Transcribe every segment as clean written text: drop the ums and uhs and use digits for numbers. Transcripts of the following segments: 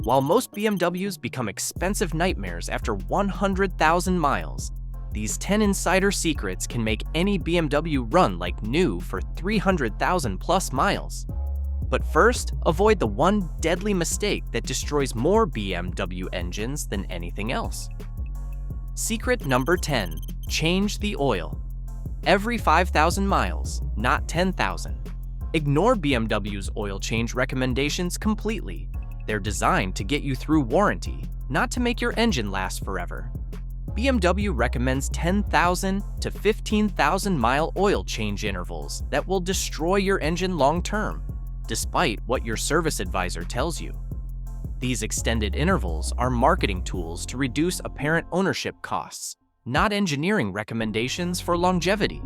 While most BMWs become expensive nightmares after 100,000 miles, these 10 insider secrets can make any BMW run like new for 300,000 plus miles. But first, avoid the one deadly mistake that destroys more BMW engines than anything else. Secret number 10. Change the oil. Every 5,000 miles, not 10,000. Ignore BMW's oil change recommendations completely. They're designed to get you through warranty, not to make your engine last forever. BMW recommends 10,000 to 15,000 mile oil change intervals that will destroy your engine long-term, despite what your service advisor tells you. These extended intervals are marketing tools to reduce apparent ownership costs, not engineering recommendations for longevity.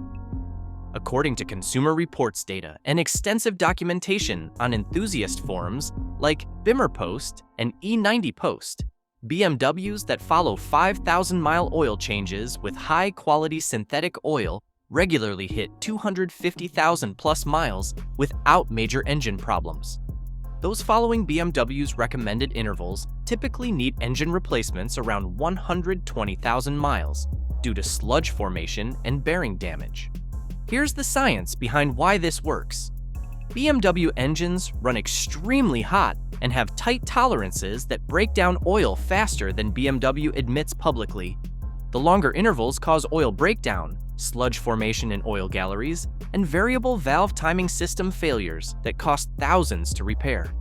According to Consumer Reports data and extensive documentation on enthusiast forums like Bimmer Post and E90 Post, BMWs that follow 5,000-mile oil changes with high-quality synthetic oil regularly hit 250,000 plus miles without major engine problems. Those following BMW's recommended intervals typically need engine replacements around 120,000 miles due to sludge formation and bearing damage. Here's the science behind why this works. BMW engines run extremely hot and have tight tolerances that break down oil faster than BMW admits publicly. The longer intervals cause oil breakdown, sludge formation in oil galleries, and variable valve timing system failures that cost thousands to repair.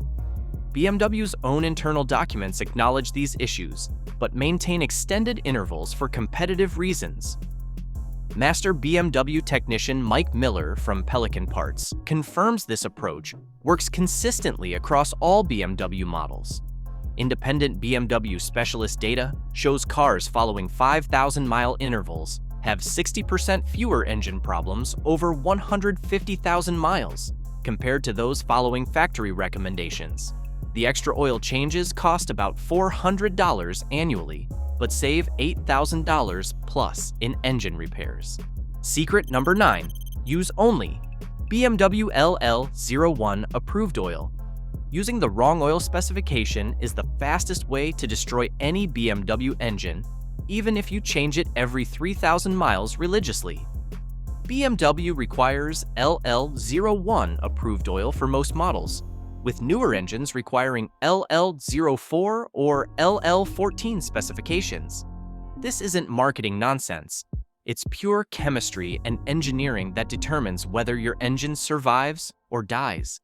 BMW's own internal documents acknowledge these issues, but maintain extended intervals for competitive reasons. Master BMW technician Mike Miller from Pelican Parts confirms this approach works consistently across all BMW models. Independent BMW specialist data shows cars following 5,000-mile intervals have 60% fewer engine problems over 150,000 miles compared to those following factory recommendations. The extra oil changes cost about $400 annually, but save $8,000 plus in engine repairs. Secret number 9. Use only BMW LL01 approved oil. Using the wrong oil specification is the fastest way to destroy any BMW engine, even if you change it every 3,000 miles religiously. BMW requires LL01 approved oil for most models, with newer engines requiring LL04 or LL14 specifications. This isn't marketing nonsense. It's pure chemistry and engineering that determines whether your engine survives or dies.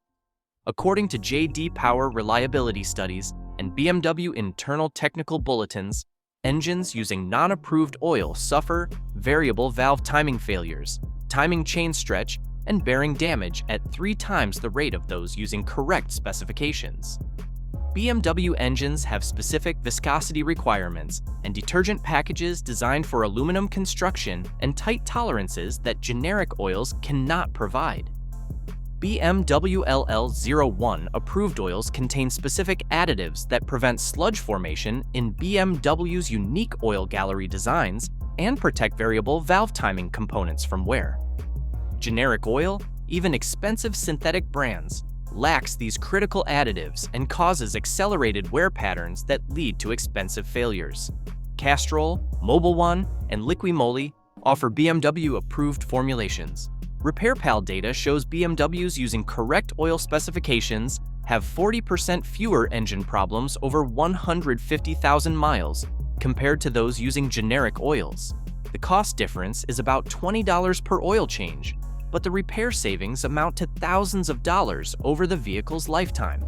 According to J.D. Power reliability studies and BMW internal technical bulletins, engines using non-approved oil suffer variable valve timing failures, timing chain stretch, and bearing damage at 3 times the rate of those using correct specifications. BMW engines have specific viscosity requirements and detergent packages designed for aluminum construction and tight tolerances that generic oils cannot provide. BMW LL01 approved oils contain specific additives that prevent sludge formation in BMW's unique oil gallery designs and protect variable valve timing components from wear. Generic oil, even expensive synthetic brands, lacks these critical additives and causes accelerated wear patterns that lead to expensive failures. Castrol, Mobil 1, and Liqui-Moly offer BMW-approved formulations. RepairPal data shows BMWs using correct oil specifications have 40% fewer engine problems over 150,000 miles compared to those using generic oils. The cost difference is about $20 per oil change, but the repair savings amount to thousands of dollars over the vehicle's lifetime.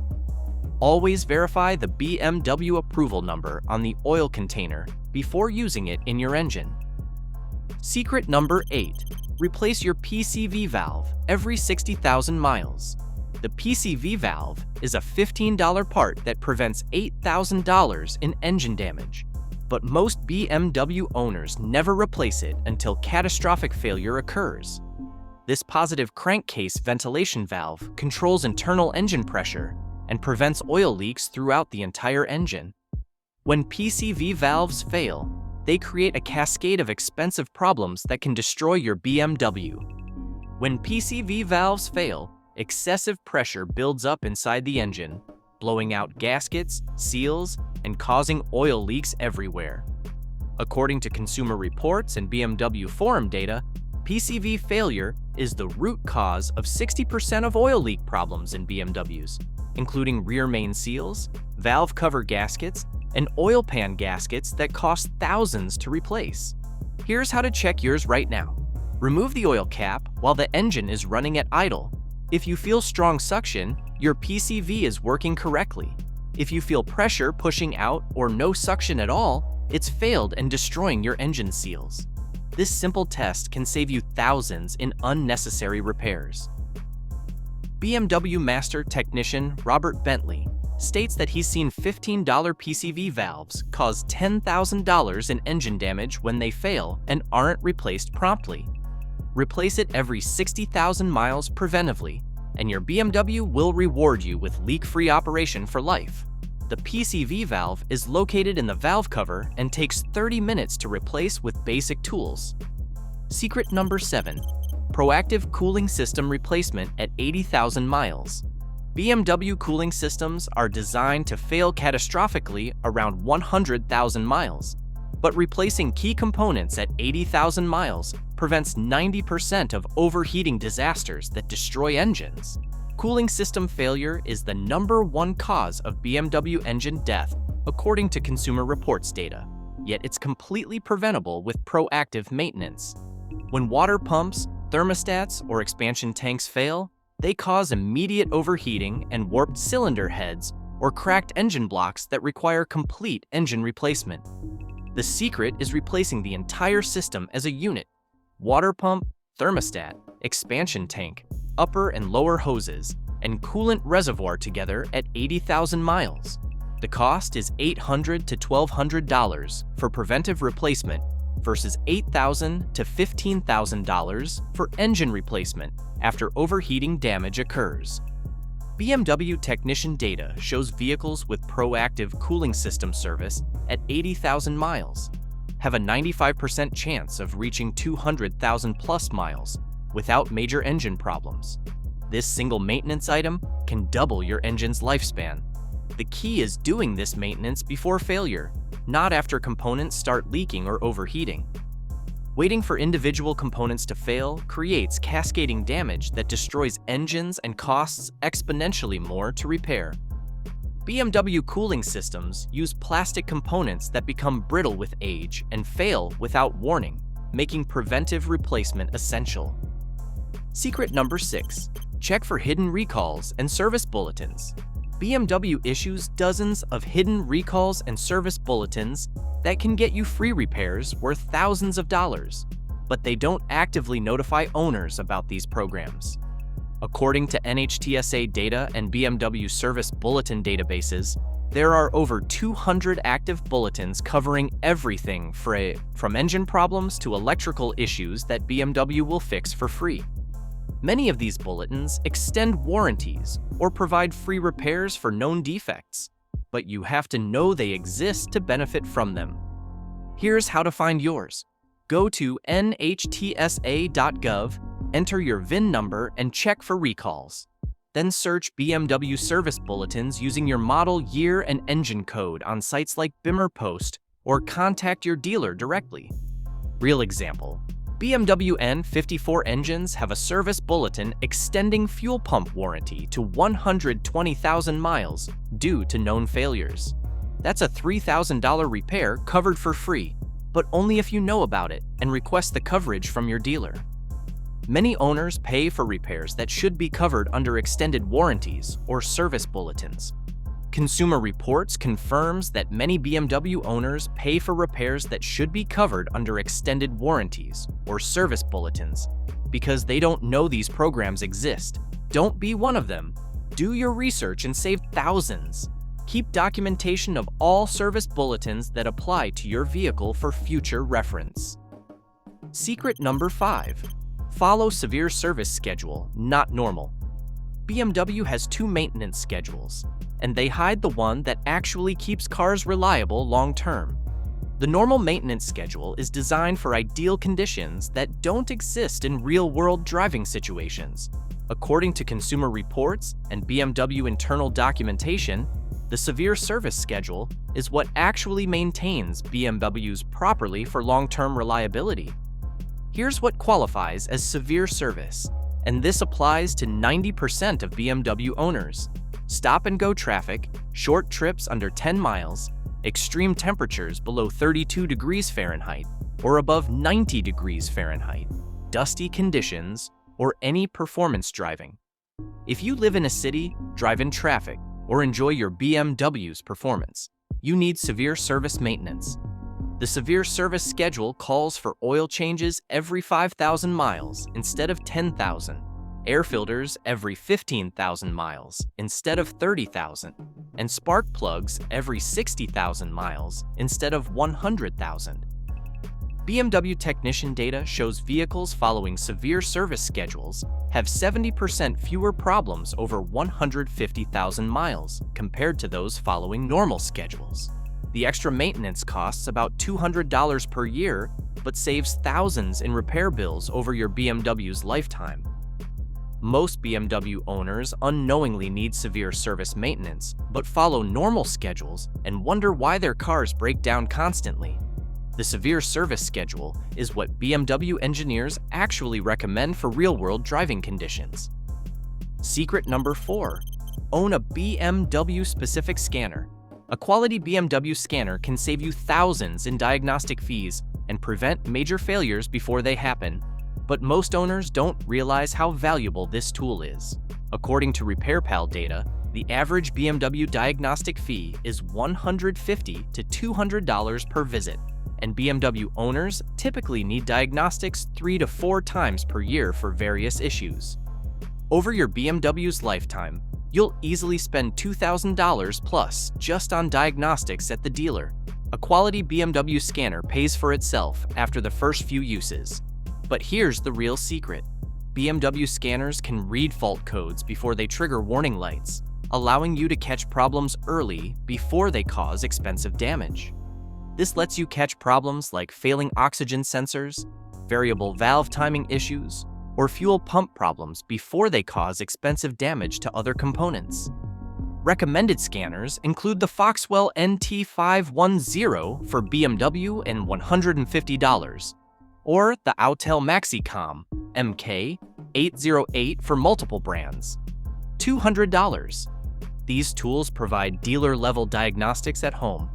Always verify the BMW approval number on the oil container before using it in your engine. Secret number 8. Replace your PCV valve every 60,000 miles. The PCV valve is a $15 part that prevents $8,000 in engine damage, but most BMW owners never replace it until catastrophic failure occurs. This positive crankcase ventilation valve controls internal engine pressure and prevents oil leaks throughout the entire engine. When PCV valves fail, they create a cascade of expensive problems that can destroy your BMW. When PCV valves fail, excessive pressure builds up inside the engine, blowing out gaskets, seals, and causing oil leaks everywhere. According to Consumer Reports and BMW forum data, PCV failure is the root cause of 60% of oil leak problems in BMWs, including rear main seals, valve cover gaskets, and oil pan gaskets that cost thousands to replace. Here's how to check yours right now. Remove the oil cap while the engine is running at idle. If you feel strong suction, your PCV is working correctly. If you feel pressure pushing out or no suction at all, it's failed and destroying your engine seals. This simple test can save you thousands in unnecessary repairs. BMW Master Technician Robert Bentley states that he's seen $15 PCV valves cause $10,000 in engine damage when they fail and aren't replaced promptly. Replace it every 60,000 miles preventively, and your BMW will reward you with leak-free operation for life. The PCV valve is located in the valve cover and takes 30 minutes to replace with basic tools. Secret number 7. Proactive cooling system replacement at 80,000 miles. BMW cooling systems are designed to fail catastrophically around 100,000 miles, but replacing key components at 80,000 miles prevents 90% of overheating disasters that destroy engines. Cooling system failure is the #1 cause of BMW engine death, according to Consumer Reports data, yet it's completely preventable with proactive maintenance. When water pumps, thermostats, or expansion tanks fail, they cause immediate overheating and warped cylinder heads or cracked engine blocks that require complete engine replacement. The secret is replacing the entire system as a unit: water pump, thermostat, expansion tank, upper and lower hoses, and coolant reservoir together at 80,000 miles. The cost is $800 to $1,200 for preventive replacement versus $8,000 to $15,000 for engine replacement after overheating damage occurs. BMW technician data shows vehicles with proactive cooling system service at 80,000 miles have a 95% chance of reaching 200,000 plus miles without major engine problems. This single maintenance item can double your engine's lifespan. The key is doing this maintenance before failure, not after components start leaking or overheating. Waiting for individual components to fail creates cascading damage that destroys engines and costs exponentially more to repair. BMW cooling systems use plastic components that become brittle with age and fail without warning, making preventive replacement essential. Secret number 6. Check for hidden recalls and service bulletins. BMW issues dozens of hidden recalls and service bulletins that can get you free repairs worth thousands of dollars, but they don't actively notify owners about these programs. According to NHTSA data and BMW service bulletin databases, there are over 200 active bulletins covering everything from engine problems to electrical issues that BMW will fix for free. Many of these bulletins extend warranties or provide free repairs for known defects, but you have to know they exist to benefit from them. Here's how to find yours. Go to nhtsa.gov, enter your VIN number, and check for recalls. Then search BMW service bulletins using your model, year, and engine code on sites like BIM Post, or contact your dealer directly. Real example. BMW N54 engines have a service bulletin extending fuel pump warranty to 120,000 miles due to known failures. That's a $3,000 repair covered for free, but only if you know about it and request the coverage from your dealer. Many owners pay for repairs that should be covered under extended warranties or service bulletins. Consumer Reports confirms that many BMW owners pay for repairs that should be covered under extended warranties or service bulletins because they don't know these programs exist. Don't be one of them. Do your research and save thousands. Keep documentation of all service bulletins that apply to your vehicle for future reference. Secret number 5. Follow severe service schedule, not normal. BMW has 2 maintenance schedules, and they hide the one that actually keeps cars reliable long-term. The normal maintenance schedule is designed for ideal conditions that don't exist in real-world driving situations. According to Consumer Reports and BMW internal documentation, the severe service schedule is what actually maintains BMWs properly for long-term reliability. Here's what qualifies as severe service, and this applies to 90% of BMW owners: stop-and-go traffic, short trips under 10 miles, extreme temperatures below 32 degrees Fahrenheit or above 90 degrees Fahrenheit, dusty conditions, or any performance driving. If you live in a city, drive in traffic, or enjoy your BMW's performance, you need severe service maintenance. The severe service schedule calls for oil changes every 5,000 miles instead of 10,000, air filters every 15,000 miles instead of 30,000, and spark plugs every 60,000 miles instead of 100,000. BMW technician data shows vehicles following severe service schedules have 70% fewer problems over 150,000 miles compared to those following normal schedules. The extra maintenance costs about $200 per year, but saves thousands in repair bills over your BMW's lifetime. Most BMW owners unknowingly need severe service maintenance, but follow normal schedules and wonder why their cars break down constantly. The severe service schedule is what BMW engineers actually recommend for real-world driving conditions. Secret number 4. Own a BMW-specific scanner. A quality BMW scanner can save you thousands in diagnostic fees and prevent major failures before they happen, but most owners don't realize how valuable this tool is. According to RepairPal data, the average BMW diagnostic fee is $150 to $200 per visit, and BMW owners typically need diagnostics 3 to 4 times per year for various issues. Over your BMW's lifetime, you'll easily spend $2,000 plus just on diagnostics at the dealer. A quality BMW scanner pays for itself after the first few uses. But here's the real secret. BMW scanners can read fault codes before they trigger warning lights, allowing you to catch problems early before they cause expensive damage. This lets you catch problems like failing oxygen sensors, variable valve timing issues, or fuel pump problems before they cause expensive damage to other components. Recommended scanners include the Foxwell NT510 for BMW and $150, or the Autel MaxiCom MK808 for multiple brands, $200. These tools provide dealer-level diagnostics at home.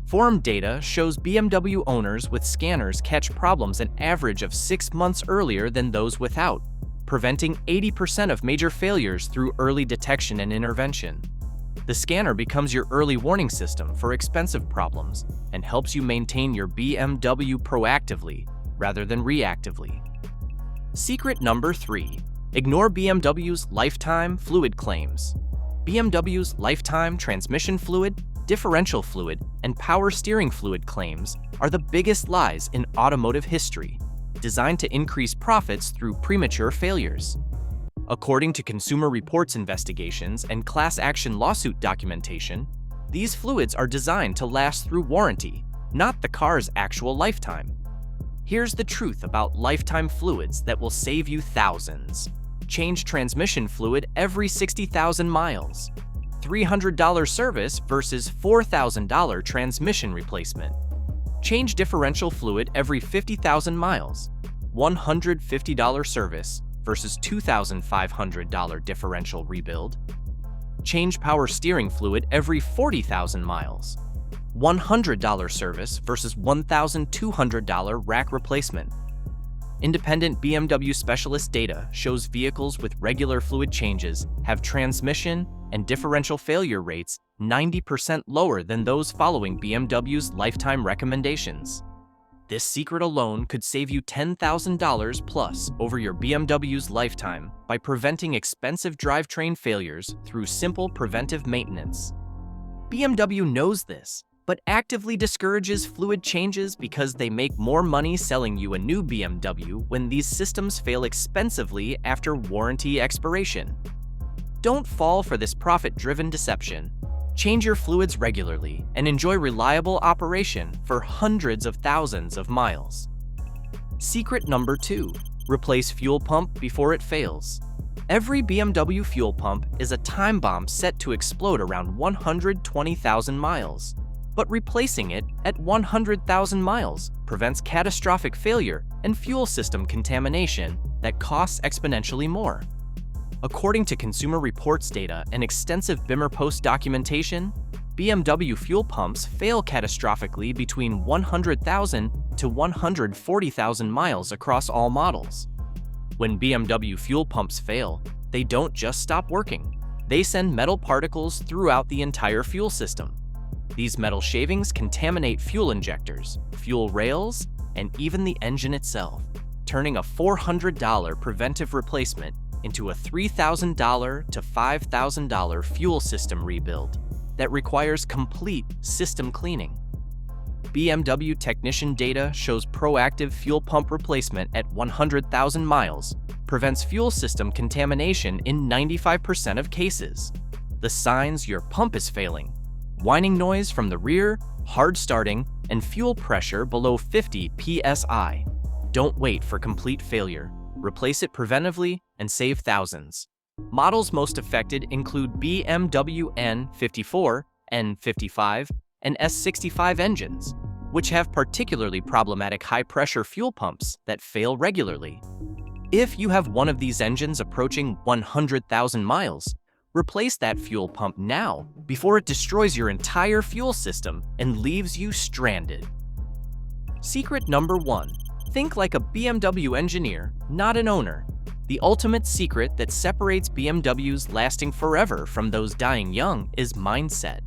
Forum data shows BMW owners with scanners catch problems an average of 6 months earlier than those without, preventing 80% of major failures through early detection and intervention. The scanner becomes your early warning system for expensive problems and helps you maintain your BMW proactively rather than reactively. Secret number 3. Ignore BMW's lifetime fluid claims. BMW's lifetime transmission fluid, differential fluid, and power steering fluid claims are the biggest lies in automotive history, designed to increase profits through premature failures. According to Consumer Reports investigations and class action lawsuit documentation, these fluids are designed to last through warranty, not the car's actual lifetime. Here's the truth about lifetime fluids that will save you thousands. Change transmission fluid every 60,000 miles. $300 service versus $4,000 transmission replacement. Change differential fluid every 50,000 miles. $150 service versus $2,500 differential rebuild. Change power steering fluid every 40,000 miles. $100 service versus $1,200 rack replacement. Independent BMW specialist data shows vehicles with regular fluid changes have transmission and differential failure rates 90% lower than those following BMW's lifetime recommendations. This secret alone could save you $10,000 plus over your BMW's lifetime by preventing expensive drivetrain failures through simple preventive maintenance. BMW knows this, but actively discourages fluid changes because they make more money selling you a new BMW when these systems fail expensively after warranty expiration. Don't fall for this profit-driven deception. Change your fluids regularly and enjoy reliable operation for hundreds of thousands of miles. Secret number 2. Replace fuel pump before it fails. Every BMW fuel pump is a time bomb set to explode around 120,000 miles. But replacing it at 100,000 miles prevents catastrophic failure and fuel system contamination that costs exponentially more. According to Consumer Reports data and extensive BIMR post documentation, BMW fuel pumps fail catastrophically between 100,000 to 140,000 miles across all models. When BMW fuel pumps fail, they don't just stop working. They send metal particles throughout the entire fuel system. These metal shavings contaminate fuel injectors, fuel rails, and even the engine itself, turning a $400 preventive replacement into a $3,000 to $5,000 fuel system rebuild that requires complete system cleaning. BMW technician data shows proactive fuel pump replacement at 100,000 miles prevents fuel system contamination in 95% of cases. The signs your pump is failing: whining noise from the rear, hard starting, and fuel pressure below 50 psi. Don't wait for complete failure. Replace it preventively and save thousands. Models most affected include BMW N54, N55, and S65 engines, which have particularly problematic high-pressure fuel pumps that fail regularly. If you have one of these engines approaching 100,000 miles, replace that fuel pump now before it destroys your entire fuel system and leaves you stranded. Secret number 1. Think like a BMW engineer, not an owner. The ultimate secret that separates BMWs lasting forever from those dying young is mindset.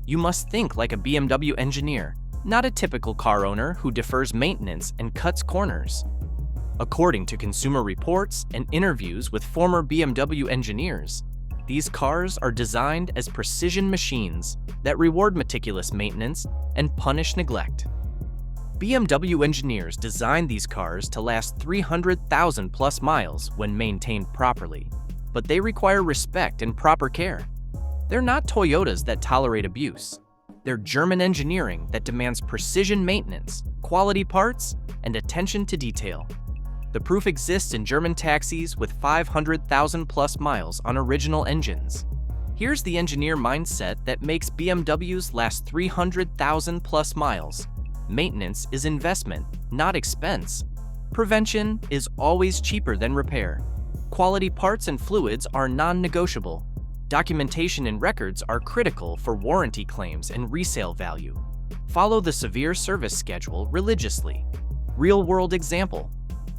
You must think like a BMW engineer, not a typical car owner who defers maintenance and cuts corners. According to Consumer Reports and interviews with former BMW engineers, these cars are designed as precision machines that reward meticulous maintenance and punish neglect. BMW engineers designed these cars to last 300,000 plus miles when maintained properly, but they require respect and proper care. They're not Toyotas that tolerate abuse. They're German engineering that demands precision maintenance, quality parts, and attention to detail. The proof exists in German taxis with 500,000 plus miles on original engines. Here's the engineer mindset that makes BMWs last 300,000 plus miles. Maintenance is investment, not expense. Prevention is always cheaper than repair. Quality parts and fluids are non-negotiable. Documentation and records are critical for warranty claims and resale value. Follow the severe service schedule religiously. Real-world example: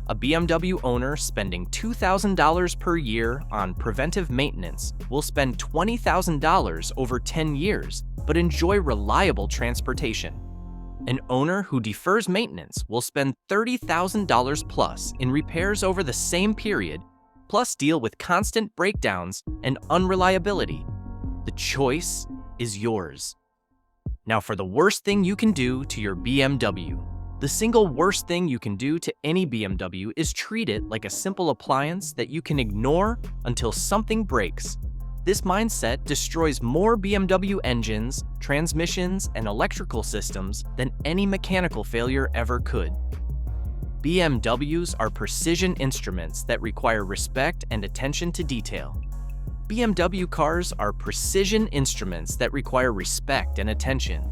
a BMW owner spending $2,000 per year on preventive maintenance will spend $20,000 over 10 years, but enjoy reliable transportation. An owner who defers maintenance will spend $30,000 plus in repairs over the same period, plus deal with constant breakdowns and unreliability. The choice is yours. Now for the worst thing you can do to your BMW. The single worst thing you can do to any BMW is treat it like a simple appliance that you can ignore until something breaks. This mindset destroys more BMW engines, transmissions, and electrical systems than any mechanical failure ever could. BMWs are precision instruments that require respect and attention to detail. BMW cars are precision instruments that require respect and attention.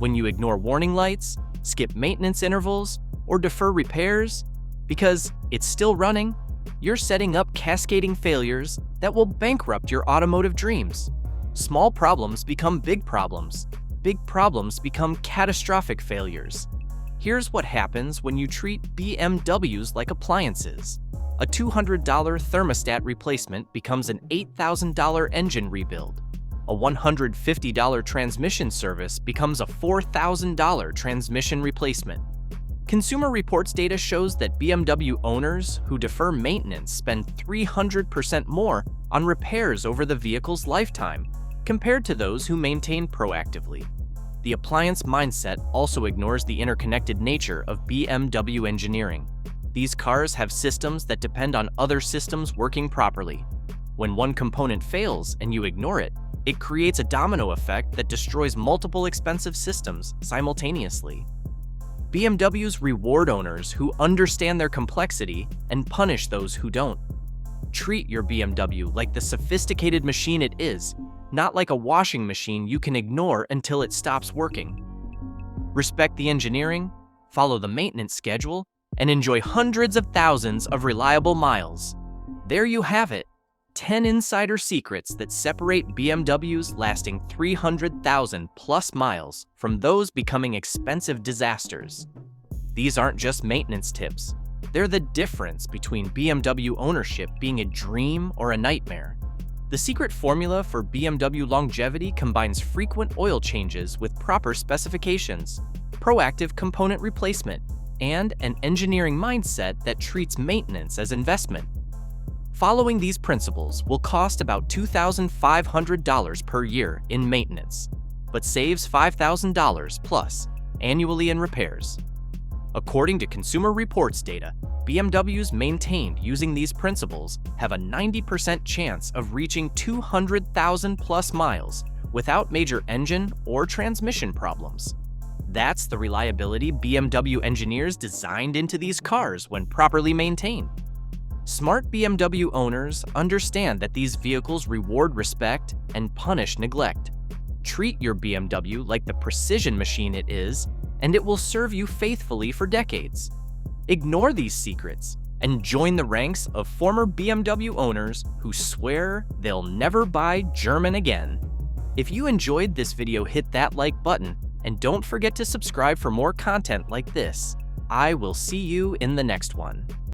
When you ignore warning lights, skip maintenance intervals, or defer repairs because it's still running, you're setting up cascading failures that will bankrupt your automotive dreams. Small problems become big problems. Big problems become catastrophic failures. Here's what happens when you treat BMWs like appliances. A $200 thermostat replacement becomes an $8,000 engine rebuild. A $150 transmission service becomes a $4,000 transmission replacement. Consumer Reports data shows that BMW owners who defer maintenance spend 300% more on repairs over the vehicle's lifetime, compared to those who maintain proactively. The appliance mindset also ignores the interconnected nature of BMW engineering. These cars have systems that depend on other systems working properly. When one component fails and you ignore it, it creates a domino effect that destroys multiple expensive systems simultaneously. BMWs reward owners who understand their complexity and punish those who don't. Treat your BMW like the sophisticated machine it is, not like a washing machine you can ignore until it stops working. Respect the engineering, follow the maintenance schedule, and enjoy hundreds of thousands of reliable miles. There you have it, 10 insider secrets that separate BMWs lasting 300,000 plus miles from those becoming expensive disasters. These aren't just maintenance tips. They're the difference between BMW ownership being a dream or a nightmare. The secret formula for BMW longevity combines frequent oil changes with proper specifications, proactive component replacement, and an engineering mindset that treats maintenance as investment. Following these principles will cost about $2,500 per year in maintenance, but saves $5,000 plus annually in repairs. According to Consumer Reports data, BMWs maintained using these principles have a 90% chance of reaching 200,000 plus miles without major engine or transmission problems. That's the reliability BMW engineers designed into these cars when properly maintained. Smart BMW owners understand that these vehicles reward respect and punish neglect. Treat your BMW like the precision machine it is, and it will serve you faithfully for decades. Ignore these secrets and join the ranks of former BMW owners who swear they'll never buy German again. If you enjoyed this video, hit that like button and don't forget to subscribe for more content like this. I will see you in the next one.